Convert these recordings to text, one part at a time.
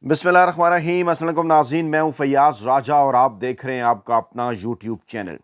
बिस्मिल्लाहिर्रहमानिर्रहीम। अस्सलाम वालेकुम नाज़रीन, मैं हूं फैयाज़ राजा और आप देख रहे हैं आपका अपना यूट्यूब चैनल।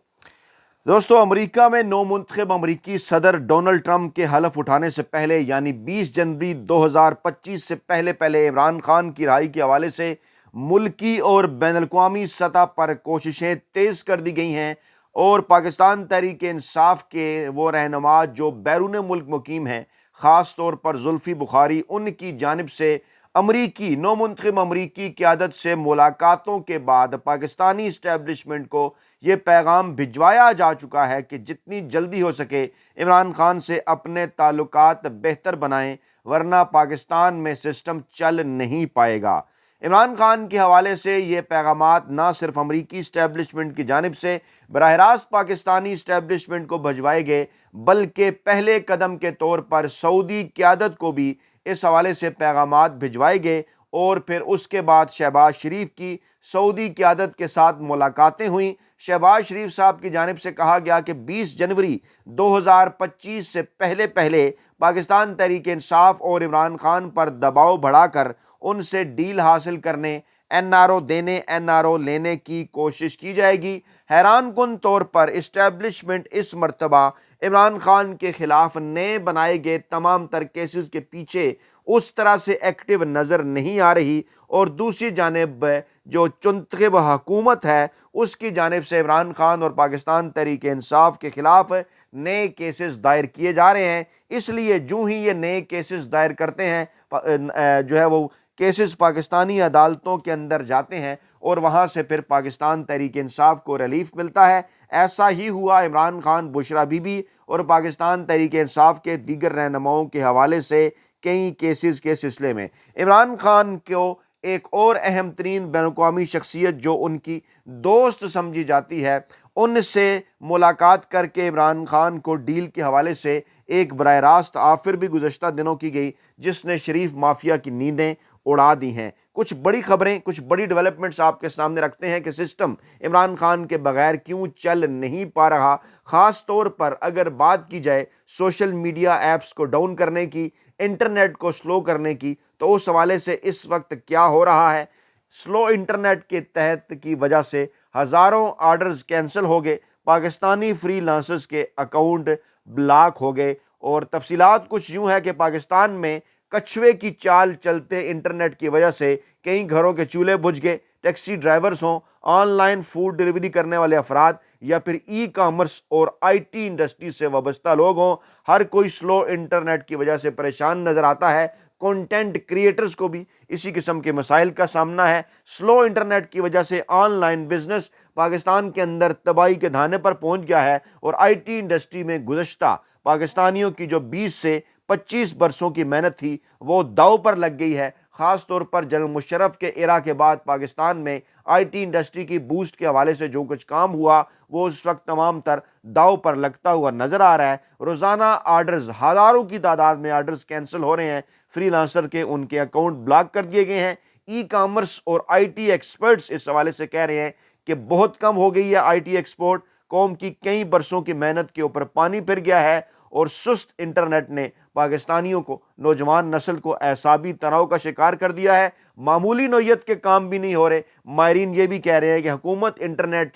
दोस्तों, अमेरिका में नौमुंतखब अमेरिकी सदर डोनाल्ड ट्रंप के हलफ उठाने से पहले यानी 20 जनवरी 2025 से पहले पहले इमरान खान की रिहाई के हवाले से मुल्की और बैनुल-अक़वामी सतह पर कोशिशें तेज़ कर दी गई हैं और पाकिस्तान तहरीक इंसाफ के वो रहनुमा जो बैरून मुल्क मुकीम हैं, ख़ास तौर पर जुल्फ़ी बुखारी, उनकी जानिब से अमरीकी नौमुंतखब अमरीकी क़यादत से मुलाकातों के बाद पाकिस्तानी इस्टेब्लिशमेंट को ये पैगाम भिजवाया जा चुका है कि जितनी जल्दी हो सके इमरान खान से अपने ताल्लुकात बेहतर बनाएं, वरना पाकिस्तान में सिस्टम चल नहीं पाएगा। इमरान खान के हवाले से ये पैगामात ना सिर्फ अमरीकी इस्टेब्लिशमेंट की जानिब से बराह रास्त पाकिस्तानी इस्टेब्लिशमेंट को भिजवाए गए, बल्कि पहले कदम के तौर पर सऊदी क़यादत को भी इस हवाले से पैगामात भिजवाए गए और फिर उसके बाद शहबाज शरीफ की सऊदी क़यादत के साथ मुलाकातें हुई। शहबाज शरीफ साहब की जानिब से कहा गया कि 20 जनवरी 2025 से पहले पहले पाकिस्तान तहरीक इंसाफ और इमरान खान पर दबाव बढ़ाकर उनसे डील हासिल करने, एनआरओ देने, एनआरओ लेने की कोशिश की जाएगी। हैरान कुन तौर पर इस्टेब्लिशमेंट इस मर्तबा इमरान खान के खिलाफ नए बनाए गए तमाम तर केसेस के पीछे उस तरह से एक्टिव नज़र नहीं आ रही और दूसरी जानिब जो चुंतखब हुकूमत है उसकी जानिब से इमरान खान और पाकिस्तान तहरीक इंसाफ के खिलाफ नए केसेस दायर किए जा रहे हैं। इसलिए जो ही ये नए केसेस दायर करते हैं जो है वो केसेस पाकिस्तानी अदालतों के अंदर जाते हैं और वहाँ से फिर पाकिस्तान तहरीक इंसाफ को रिलीफ मिलता है। ऐसा ही हुआ इमरान खान, बुशरा बीबी और पाकिस्तान तहरीक इंसाफ के दीगर रहनुमाओं के हवाले से कई केसेस के सिलसिले में। इमरान खान को एक और अहम तरीन बैनुल-अक़वामी शख्सियत जो उनकी दोस्त समझी जाती है, उनसे मुलाकात करके इमरान खान को डील के हवाले से एक बराह रास्त ऑफर भी गुज़श्ता दिनों की गई, जिसने शरीफ माफिया की नींदें उड़ा दी हैं। कुछ बड़ी खबरें, कुछ बड़ी डेवलपमेंट्स आपके सामने रखते हैं कि सिस्टम इमरान खान के बगैर क्यों चल नहीं पा रहा। ख़ास तौर पर अगर बात की जाए सोशल मीडिया ऐप्स को डाउन करने की, इंटरनेट को स्लो करने की, तो उस हवाले से इस वक्त क्या हो रहा है। स्लो इंटरनेट के तहत की वजह से हज़ारों ऑर्डर्स कैंसिल हो गए, पाकिस्तानी फ्रीलांसर्स के अकाउंट ब्लॉक हो गए और तफसीलात कुछ यूँ है कि पाकिस्तान में कछुए की चाल चलते इंटरनेट की वजह से कई घरों के चूल्हे बुझ गए। टैक्सी ड्राइवर्स हों, ऑनलाइन फूड डिलीवरी करने वाले अफराद या फिर ई कामर्स और आईटी इंडस्ट्री से वाबस्ता लोग हों, हर कोई स्लो इंटरनेट की वजह से परेशान नज़र आता है। कंटेंट क्रिएटर्स को भी इसी किस्म के मसाइल का सामना है। स्लो इंटरनेट की वजह से ऑनलाइन बिजनेस पाकिस्तान के अंदर तबाही के धाने पर पहुंच गया है और आईटी इंडस्ट्री में गुज़श्ता पाकिस्तानियों की जो 20 से 25 बरसों की मेहनत थी वो दाव पर लग गई है। ख़ास तौर पर जनरल मुशर्रफ के एरा के बाद पाकिस्तान में आईटी इंडस्ट्री की बूस्ट के हवाले से जो कुछ काम हुआ वो उस वक्त तमाम तर दाव पर लगता हुआ नज़र आ रहा है। रोज़ाना आर्डर्स, हज़ारों की तादाद में आर्डर्स कैंसिल हो रहे हैं, फ्रीलांसर के उनके अकाउंट ब्लॉक कर दिए गए हैं। ई कामर्स और आईटी एक्सपर्ट्स इस हवाले से कह रहे हैं कि बहुत कम हो गई है आईटी एक्सपोर्ट, कौम की कई बरसों की मेहनत के ऊपर पानी फिर गया है और सुस्त इंटरनेट ने पाकिस्तानियों को, नौजवान नस्ल को एसाबी तनाव का शिकार कर दिया है। मामूली नौयत के काम भी नहीं हो रहे। माहिरीन ये भी कह रहे हैं कि हुकूमत इंटरनेट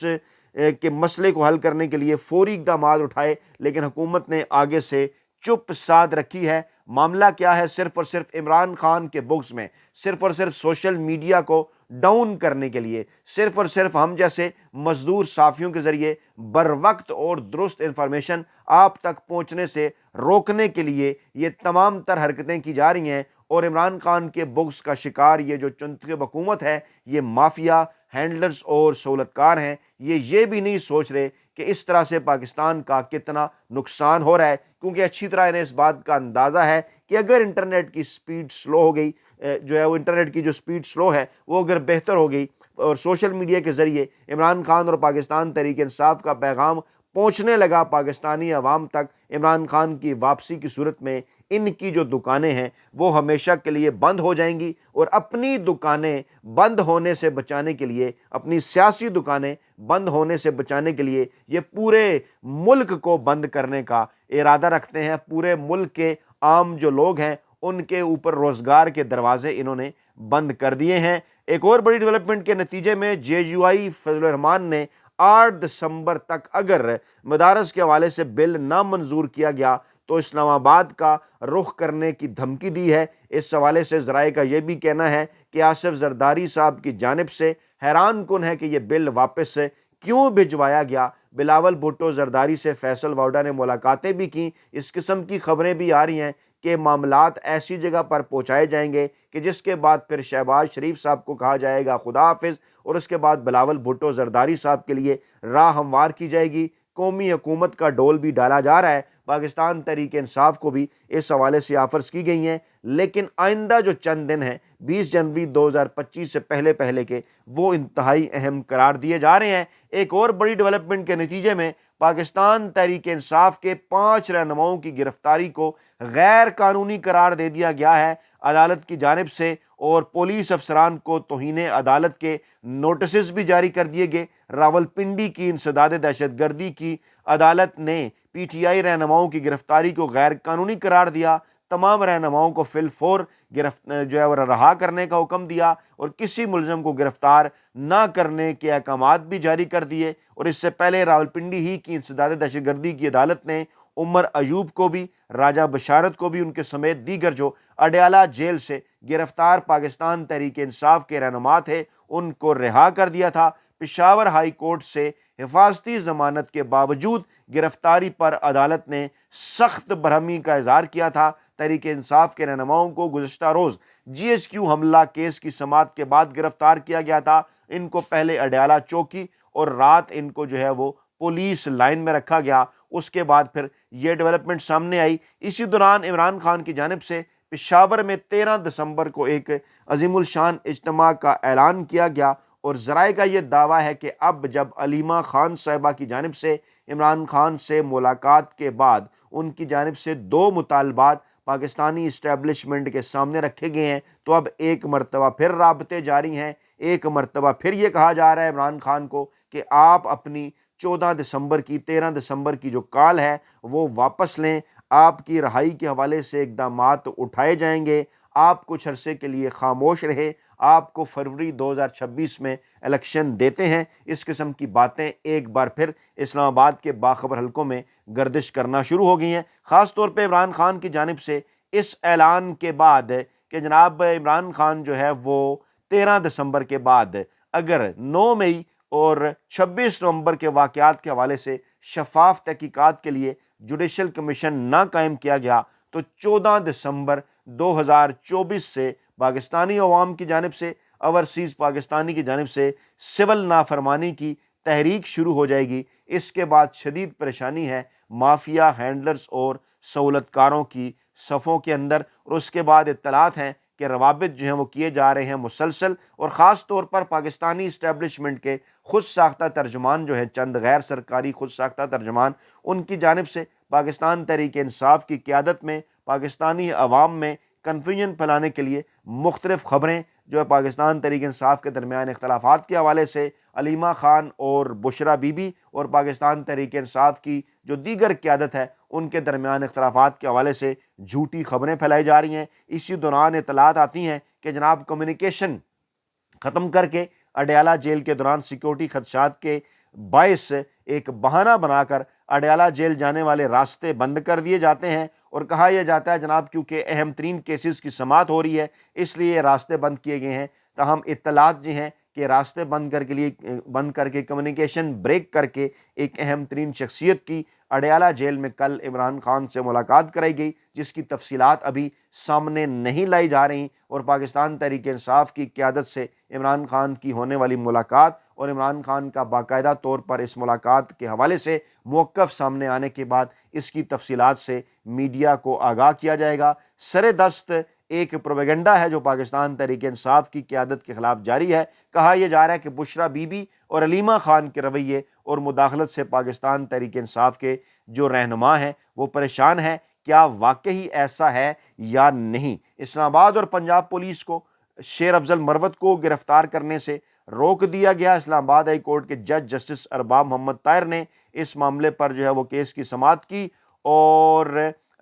के मसले को हल करने के लिए फौरी इक़दाम उठाए, लेकिन हुकूमत ने आगे से चुप साध रखी है। मामला क्या है? सिर्फ और सिर्फ इमरान खान के बुक्स में, सिर्फ और सिर्फ सोशल मीडिया को डाउन करने के लिए, सिर्फ और सिर्फ हम जैसे मजदूर साफियों के ज़रिए बर वक्त और दुरुस्त इंफॉर्मेशन आप तक पहुंचने से रोकने के लिए ये तमाम तर हरकतें की जा रही हैं। और इमरान खान के बुक्स का शिकार ये जो चुंतखब हुकूमत है, ये माफिया, हैंडलर्स और सहूलतकार हैं। ये भी नहीं सोच रहे कि इस तरह से पाकिस्तान का कितना नुकसान हो रहा है, क्योंकि अच्छी तरह इन्हें इस बात का अंदाज़ा है कि अगर इंटरनेट की स्पीड स्लो हो गई, जो है वो इंटरनेट की जो स्पीड स्लो है वो अगर बेहतर हो गई और सोशल मीडिया के ज़रिए इमरान खान और पाकिस्तान तहरीक इंसाफ का पैगाम पहुंचने लगा पाकिस्तानी अवाम तक, इमरान खान की वापसी की सूरत में इनकी जो दुकानें हैं वो हमेशा के लिए बंद हो जाएंगी। और अपनी दुकानें बंद होने से बचाने के लिए, अपनी सियासी दुकानें बंद होने से बचाने के लिए ये पूरे मुल्क को बंद करने का इरादा रखते हैं। पूरे मुल्क के आम जो लोग हैं ان کے اوپر روزگار کے دروازے انہوں نے بند کر دیے ہیں۔ ایک اور بڑی ڈیولپمنٹ کے نتیجے میں JUI فضل الرحمان نے 8 دسمبر تک اگر مدارس کے حوالے سے بل نہ منظور کیا گیا تو اسلام آباد کا رخ کرنے کی دھمکی دی ہے۔ اس حوالے سے ذرائع کا یہ بھی کہنا ہے کہ آصف زرداری صاحب کی جانب سے حیران کن ہے کہ یہ بل واپس کیوں بھجوایا گیا۔ بلاول بھٹو زرداری سے فیصل واؤڈا نے ملاقاتیں بھی کیں۔ اس قسم کی خبریں بھی آ رہی ہیں کہ معاملات ایسی جگہ پر پہنچائے جائیں گے کہ جس کے بعد پھر شہباز شریف صاحب کو کہا جائے گا خدا حافظ، اور اس کے بعد بلاول بھٹو زرداری صاحب کے لیے راہ ہموار کی جائے گی۔ قومی حکومت کا ڈول بھی ڈالا جا رہا ہے، پاکستان تحریک انصاف کو بھی اس حوالے سے آفرز کی گئی ہیں، لیکن آئندہ جو چند دن ہیں 20 جنوری 2025 سے پہلے کے وہ انتہائی اہم قرار دیے جا رہے ہیں۔ ایک اور بڑی ڈیولپمنٹ کے نتیجے میں پاکستان تحریک انصاف کے 5 رہنماؤں کی گرفتاری کو غیر قانونی قرار دے دیا گیا ہے عدالت کی جانب سے، اور پولیس افسران کو توہین عدالت کے نوٹسز بھی جاری کر دیے گئے۔ راولپنڈی کی انسداد دہشت گردی کی عدالت نے PTI رہنماؤں کی گرفتاری کو غیر قانونی قرار دیا، تمام رہنماؤں کو فی الفور رہا کرنے کا حکم دیا، اور کسی ملزم کو گرفتار نہ کرنے کے احکامات بھی جاری کر دیے۔ اور اس سے پہلے راولپنڈی ہی کی انسداد دہشت گردی کی عدالت نے عمر ایوب کو بھی، راجہ بشارت کو بھی، ان کے سمیت دیگر جو اڈیالہ جیل سے گرفتار پاکستان تحریک انصاف کے رہنما تھے ان کو رہا کر دیا تھا۔ پشاور ہائی کورٹ سے حفاظتی ضمانت کے باوجود گرفتاری پر عدالت نے سخت برہمی کا اظہار کیا تھا۔ تحریک انصاف کے رہنماؤں کو گزشتہ روز GSQ حملہ کیس کی سماعت کے بعد گرفتار کیا گیا تھا۔ ان کو پہلے اڈیالہ چوکی اور رات ان کو وہ پولیس لائن میں رکھا گیا، اس کے بعد پھر یہ ڈیولپمنٹ سامنے آئی۔ اسی دوران عمران خان کی جانب سے پشاور میں 13 دسمبر کو ایک عظیم الشان اجتماع کا اعلان کیا گیا، اور ذرائع کا یہ دعویٰ ہے کہ اب جب علیمہ خان صاحبہ کی جانب سے عمران خان سے ملاقات کے بعد ان کی جانب سے 2 مطالبات پاکستانی اسٹیبلشمنٹ کے سامنے رکھے گئے ہیں، تو اب ایک مرتبہ پھر رابطے جاری ہیں، ایک مرتبہ پھر یہ کہا جا رہا ہے عمران خان کو کہ آپ اپنی 14 دسمبر کی 13 دسمبر کی جو کال ہے وہ واپس لیں، آپ کی رہائی کے حوالے سے اقدامات اٹھائے جائیں گے، آپ کچھ عرصے کے لیے خاموش رہے، آپ کو فروری 2026 میں الیکشن دیتے ہیں۔ اس قسم کی باتیں ایک بار پھر اسلام آباد کے باخبر حلقوں میں گردش کرنا شروع ہو گئی ہیں، خاص طور پہ عمران خان کی جانب سے اس اعلان کے بعد کہ جناب عمران خان وہ 13 دسمبر کے بعد اگر 9 مئی اور 26 نومبر کے واقعات کے حوالے سے شفاف تحقیقات کے لیے جوڈیشل کمیشن نہ قائم کیا گیا تو 14 دسمبر 2024 سے پاکستانی عوام کی جانب سے، اوورسیز پاکستانی کی جانب سے سول نافرمانی کی تحریک شروع ہو جائے گی۔ اس کے بعد شدید پریشانی ہے مافیا ہینڈلرز اور سہولت کاروں کی صفوں کے اندر، اور اس کے بعد اطلاعات ہیں کہ روابط وہ کیے جا رہے ہیں مسلسل، اور خاص طور پر پاکستانی اسٹیبلشمنٹ کے خود ساختہ ترجمان چند غیر سرکاری خود ساختہ ترجمان، ان کی جانب سے پاکستان تحریک انصاف کی قیادت میں پاکستانی عوام میں کنفیوژن پھیلانے کے لیے مختلف خبریں پاکستان تحریک انصاف کے درمیان اختلافات کے حوالے سے علیمہ خان اور بشرا بی بی اور پاکستان تحریک انصاف کی جو دیگر قیادت ہے ان کے درمیان اختلافات کے حوالے سے جھوٹی خبریں پھیلائی جا رہی ہیں۔ اسی دوران اطلاعات آتی ہیں کہ جناب کمیونیکیشن ختم کر کے اڈیالہ جیل کے دوران سیکیورٹی خدشات کے باعث ایک بہانہ بنا کر اڈیالہ جیل جانے والے راستے بند کر دیے جاتے ہیں، اور کہا یہ جاتا ہے جناب کیونکہ اہم ترین کیسز کی سماعت ہو رہی ہے اس لیے یہ راستے بند کیے گئے ہیں۔ تاہم اطلاعات ہیں کہ راستے بند کر کے کمیونیکیشن بریک کر کے ایک اہم ترین شخصیت کی اڈیالہ جیل میں کل عمران خان سے ملاقات کرائی گئی، جس کی تفصیلات ابھی سامنے نہیں لائی جا رہی، اور پاکستان تحریک انصاف کی قیادت سے عمران خان کی ہونے والی ملاقات اور عمران خان کا باقاعدہ طور پر اس ملاقات کے حوالے سے موقف سامنے آنے کے بعد اس کی تفصیلات سے میڈیا کو آگاہ کیا جائے گا۔ سر دست ایک پروپیگنڈا ہے جو پاکستان تحریک انصاف کی قیادت کے خلاف جاری ہے۔ کہا یہ جا رہا ہے کہ بشرا بی بی اور علیمہ خان کے رویے اور مداخلت سے پاکستان تحریک انصاف کے جو رہنما ہیں وہ پریشان ہیں۔ کیا واقعی ایسا ہے یا نہیں؟ اسلام آباد اور پنجاب پولیس کو شیر افضل مروت کو گرفتار کرنے سے روک دیا گیا۔ اسلام آباد ہائی کورٹ کے جج جسٹس ارباب محمد طاہر نے اس معاملے پر وہ کیس کی سماعت کی، اور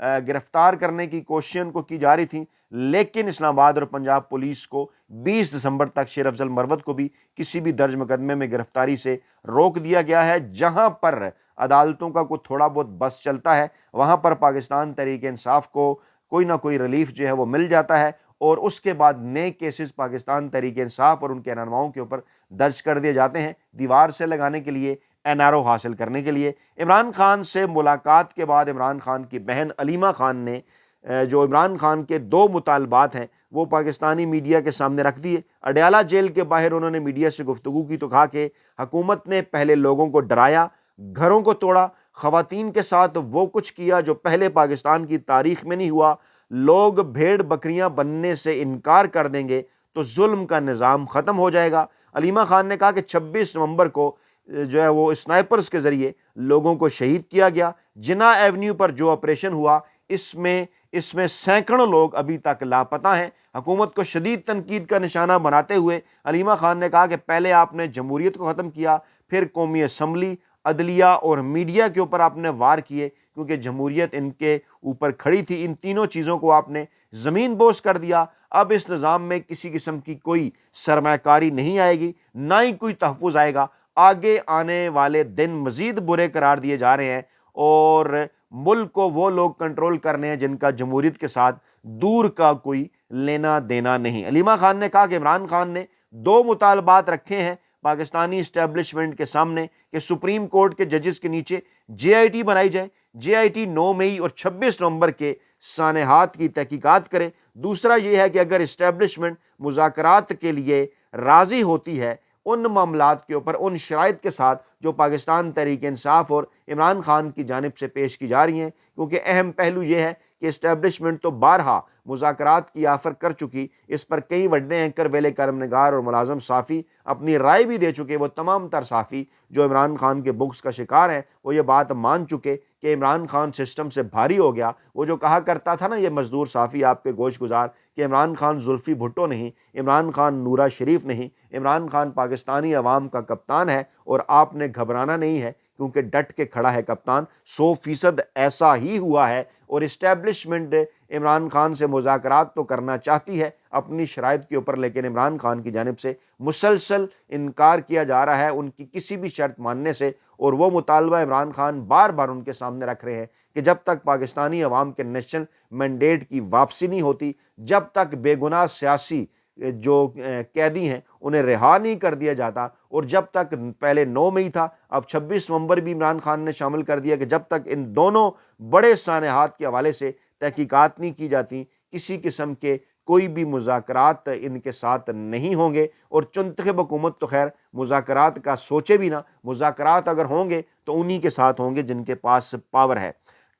गिरफ्तार करने की कोशिशें उनको की जा रही थी, लेकिन इस्लामाबाद और पंजाब पुलिस को 20 दिसंबर तक शेर अफजल मरवत को भी किसी भी दर्ज मुकदमे में गिरफ्तारी से रोक दिया गया है। जहां पर अदालतों का कोई थोड़ा बहुत बस चलता है, वहां पर पाकिस्तान तहरीक इंसाफ को कोई ना कोई रिलीफ जो है वो मिल जाता है, और उसके बाद नए केसेस पाकिस्तान तहरीक इंसाफ और उनके रहनुमाओं के ऊपर दर्ज कर दिए जाते हैं, दीवार से लगाने के लिए, एनआरओ हासिल करने के लिए। इमरान खान से मुलाकात के बाद इमरान खान की बहन अलीमा खान ने जो इमरान खान के 2 मुतालबात हैं वो पाकिस्तानी मीडिया के सामने रख दिए। अडयाला जेल के बाहर उन्होंने मीडिया से गुफ्तगू की तो कहा कि हुकूमत ने पहले लोगों को डराया, घरों को तोड़ा, ख़वातीन के साथ वो कुछ किया जो पहले पाकिस्तान की तारीख में नहीं हुआ। लोग भेड़ बकरियां बनने से इनकार कर देंगे तो जुल्म का निज़ाम ख़त्म हो जाएगा। अलीमा खान ने कहा कि 26 नवंबर को जो है वो स्नाइपर्स के ज़रिए लोगों को शहीद किया गया। जिन्ना एवेन्यू पर जो ऑपरेशन हुआ, इसमें सैकड़ों लोग अभी तक लापता हैं। हुकूमत को शदीद तनकीद का निशाना बनाते हुए अलीमा खान ने कहा कि पहले आपने जमहूरियत को ख़त्म किया, फिर कौमी असम्बली, अदलिया और मीडिया के ऊपर आपने वार किए, क्योंकि जमहूरियत इनके ऊपर खड़ी थी। इन तीनों चीज़ों को आपने ज़मीन बोस कर दिया। अब इस निज़ाम में किसी किस्म की कोई सरमाकारी नहीं आएगी, ना ही कोई तहफ़्फ़ुज़ आएगा। आगे आने वाले दिन मज़ीद बुरे करार दिए जा रहे हैं और मुल्क को वो लोग कंट्रोल करने हैं जिनका जमहूरियत के साथ दूर का कोई लेना देना नहीं। अलीमा खान ने कहा कि इमरान खान ने 2 मुतालबात रखे हैं पाकिस्तानी इस्टेब्लिशमेंट के सामने कि सुप्रीम कोर्ट के जजेस के नीचे JIT बनाई जाए। JIT 9 मई और 26 नवंबर के सानेहात की तहकीकात करे। दूसरा ये है कि अगर इस्टेब्लिशमेंट मुज़ाकरात के लिए राज़ी होती है उन मामलात के ऊपर, उन शराइत के साथ जो पाकिस्तान तहरीक इंसाफ और इमरान खान की जानिब से पेश की जा रही हैं, क्योंकि अहम पहलू ये है कि इस्टेब्लिशमेंट तो बारहा मुज़ाकरात की ऑफ़र कर चुकी, इस पर कई वड्डे एंकर, वेले करमनगार और मुलाजम साफ़ी अपनी राय भी दे चुके। वो तमाम तर साफ़ी जो इमरान खान के बुक्स का शिकार हैं वो ये बात मान चुके कि इमरान खान सिस्टम से भारी हो गया। वो जो कहा करता था ना, ये मजदूर साफ़ी आपके गोश गुजार, कि इमरान खान जुल्फ़ी भुट्टो नहीं, इमरान खान नूरा शरीफ नहीं, इमरान खान पाकिस्तानी अवाम का कप्तान है और आपने घबराना नहीं है क्योंकि डट के खड़ा है कप्तान। 100% ऐसा ही हुआ है और इस्टेब्लिशमेंट इमरान खान से मुज़ाकरात तो करना चाहती है अपनी शराइत के ऊपर, लेकिन इमरान खान की जानिब से मुसलसल इनकार किया जा रहा है उनकी किसी भी शर्त मानने से। और वो मुतालबा इमरान खान बार बार उनके सामने रख रहे हैं कि जब तक पाकिस्तानी अवाम के नेशनल मैंडेट की वापसी नहीं होती, जब तक बेगुनाह सियासी जो कैदी हैं उन्हें रिहा नहीं कर दिया जाता, और जब तक पहले 9 मई था, अब 26 नवंबर भी इमरान खान ने शामिल कर दिया कि जब तक इन दोनों बड़े सानेहात के हवाले से तहकीकात नहीं की जाती, किसी किस्म के कोई भी मुज़ाकरात इनके साथ नहीं होंगे। और चुनतखब हुकूमत तो खैर मुज़ाकरात का सोचे भी ना, मुज़ाकरात अगर होंगे तो उन्हीं के साथ होंगे जिनके पास पावर है।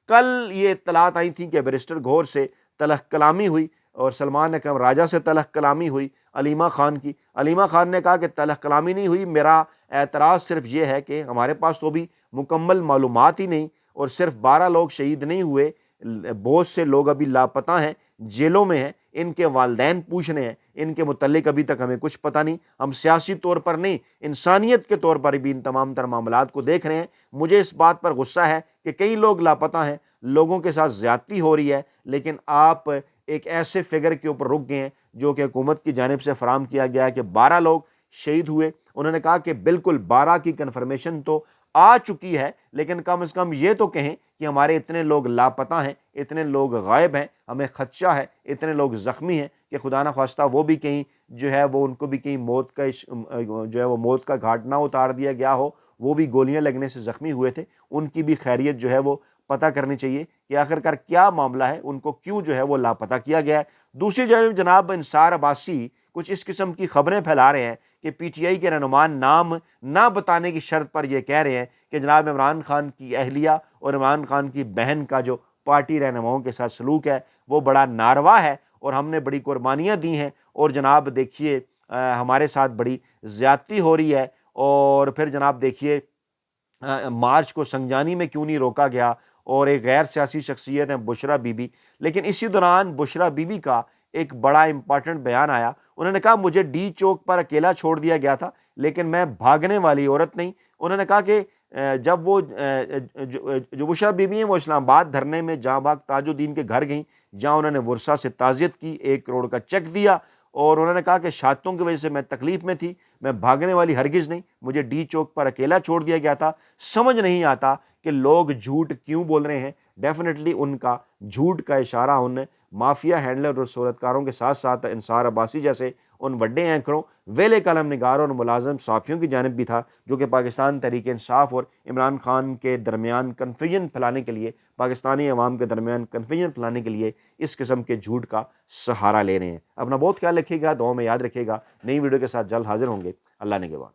कल ये इत्तलात आई थी कि बैरिस्टर गौहर से तलख कलामी हुई और सलमान अकरम राजा से तलख कलामी हुई अलीमा खान की। अलीमा खान ने कहा कि तलख कलामी नहीं हुई, मेरा एतराज़ सिर्फ ये है कि हमारे पास तो भी मुकम्मल मालूमात ही नहीं, और सिर्फ 12 लोग शहीद नहीं हुए, बहुत से लोग अभी लापता हैं, जेलों में हैं, इनके वालदैन पूछ रहे हैं, इनके मुतल्लिक अभी तक हमें कुछ पता नहीं। हम सियासी तौर पर नहीं, इंसानियत के तौर पर भी इन तमाम तर मामलात को देख रहे हैं। मुझे इस बात पर गुस्सा है कि कई लोग लापता हैं, लोगों के साथ ज़्यादती हो रही है, लेकिन आप एक ऐसे फिगर के ऊपर रुक गए हैं जो कि हुकूमत की जानिब से फराम किया गया है कि 12 लोग शहीद हुए। उन्होंने कहा कि बिल्कुल 12 की कन्फर्मेशन तो आ चुकी है, लेकिन कम से कम ये तो कहें कि हमारे इतने लोग लापता हैं, इतने लोग गायब हैं, हमें खदशा है, इतने लोग ज़ख्मी हैं कि खुदा न ख्वास्ता वो भी कहीं जो है वो उनको भी कहीं मौत का जो है वो मौत का घाट ना उतार दिया गया हो, वो भी गोलियां लगने से ज़ख्मी हुए थे, उनकी भी खैरियत जो है वो पता करनी चाहिए कि आखिरकार क्या मामला है, उनको क्यों जो है वो लापता किया गया है। दूसरी जानब जनाब इंसार अब्बासी कुछ इस किस्म की खबरें फैला रहे हैं कि PTI के रहनुमा नाम ना बताने की शर्त पर यह कह रहे हैं कि जनाब इमरान खान की अहलिया और इमरान खान की बहन का जो पार्टी रहनुमाओं के साथ सलूक है वो बड़ा नारवा है और हमने बड़ी कुर्बानियाँ दी हैं, और जनाब देखिए हमारे साथ बड़ी ज़्यादती हो रही है। और फिर जनाब देखिए मार्च को संजानी में क्यों नहीं रोका गया, और एक गैर सियासी शख्सियत है बुशरा बीबी, लेकिन इसी दौरान बुशरा बीबी का एक बड़ा इंपॉर्टेंट बयान आया। उन्होंने कहा मुझे D चौक पर अकेला छोड़ दिया गया था, लेकिन मैं भागने वाली औरत नहीं। उन्होंने कहा कि جب وہ جو بشرا بی بی ہیں وہ اسلام آباد دھرنے میں جہاں باغ تاج الدین کے گھر گئیں، جہاں انہوں نے ورثہ سے تعزیت کی، 1 کروڑ کا چیک دیا، اور انہوں نے کہا کہ شہادتوں کی وجہ سے میں تکلیف میں تھی، میں بھاگنے والی ہرگز نہیں، مجھے ڈی چوک پر اکیلا چھوڑ دیا گیا تھا، سمجھ نہیں آتا کہ لوگ جھوٹ کیوں بول رہے ہیں۔ ڈیفینیٹلی ان کا جھوٹ کا اشارہ انہیں مافیا ہینڈلر اور صورتکاروں کے ساتھ ساتھ انصار عباسی جیسے ان بڑے اینکروں، ویلے قلم نگاروں اور ملازم صحافیوں کی جانب بھی تھا، جو کہ پاکستان تحریک انصاف اور عمران خان کے درمیان کنفیوژن پھیلانے کے لیے، پاکستانی عوام کے درمیان کنفیوژن پھیلانے کے لیے اس قسم کے جھوٹ کا سہارا لے رہے ہیں۔ اپنا بہت خیال رکھیے گا، دعاؤں میں یاد رکھیے گا۔ نئی ویڈیو کے ساتھ جلد حاضر ہوں گے۔ اللہ نگہبان۔